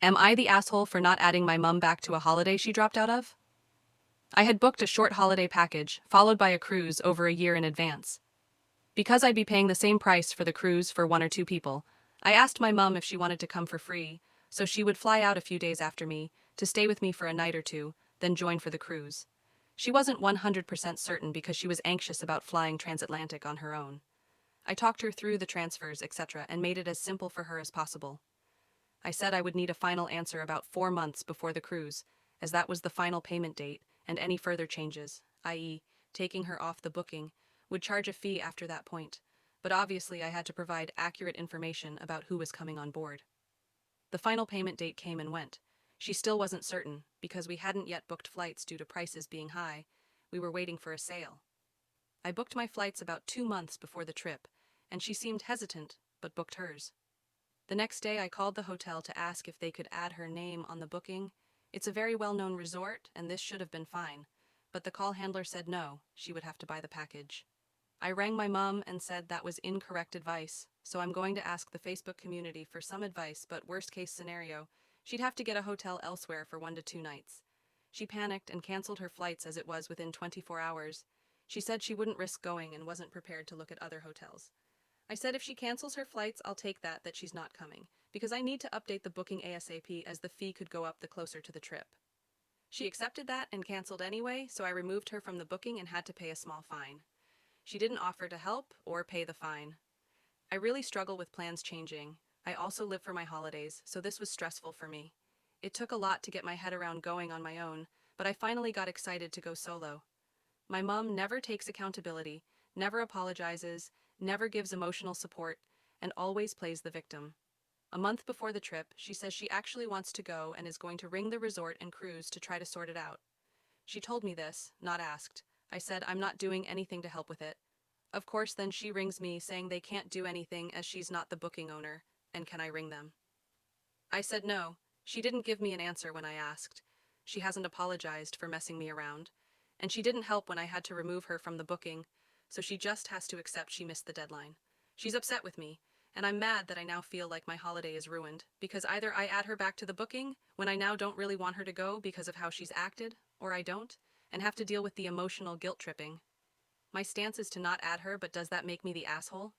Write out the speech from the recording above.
Am I the asshole for not adding my mum back to a holiday she dropped out of? I had booked a short holiday package, followed by a cruise over a year in advance. Because I'd be paying the same price for the cruise for one or two people, I asked my mum if she wanted to come for free, so she would fly out a few days after me, to stay with me for a night or two, then join for the cruise. She wasn't 100% certain because she was anxious about flying transatlantic on her own. I talked her through the transfers, etc., and made it as simple for her as possible. I said I would need a final answer about 4 months before the cruise, as that was the final payment date, and any further changes, i.e., taking her off the booking, would charge a fee after that point, but obviously I had to provide accurate information about who was coming on board. The final payment date came and went. She still wasn't certain, because we hadn't yet booked flights due to prices being high. We were waiting for a sale. I booked my flights about 2 months before the trip, and she seemed hesitant, but booked hers. The next day I called the hotel to ask if they could add her name on the booking. It's a very well-known resort, and this should have been fine, but the call handler said no, she would have to buy the package. I rang my mum and said that was incorrect advice, so I'm going to ask the Facebook community for some advice, but worst case scenario, she'd have to get a hotel elsewhere for 1 to 2 nights. She panicked and canceled her flights as it was within 24 hours. She said she wouldn't risk going and wasn't prepared to look at other hotels. I said if she cancels her flights, I'll take that she's not coming, because I need to update the booking ASAP as the fee could go up the closer to the trip. She accepted that and canceled anyway, so I removed her from the booking and had to pay a small fine. She didn't offer to help or pay the fine. I really struggle with plans changing. I also live for my holidays, so this was stressful for me. It took a lot to get my head around going on my own, but I finally got excited to go solo. My mom never takes accountability, never apologizes, never gives emotional support, and always plays the victim. A month before the trip, she says she actually wants to go and is going to ring the resort and cruise to try to sort it out. She told me this, not asked. I said I'm not doing anything to help with it. Of course, then she rings me saying they can't do anything as she's not the booking owner, and can I ring them? I said no. She didn't give me an answer when I asked. She hasn't apologized for messing me around. And she didn't help when I had to remove her from the booking, so she just has to accept she missed the deadline. She's upset with me, and I'm mad that I now feel like my holiday is ruined, because either I add her back to the booking, when I now don't really want her to go because of how she's acted, or I don't, and have to deal with the emotional guilt tripping. My stance is to not add her, but does that make me the asshole?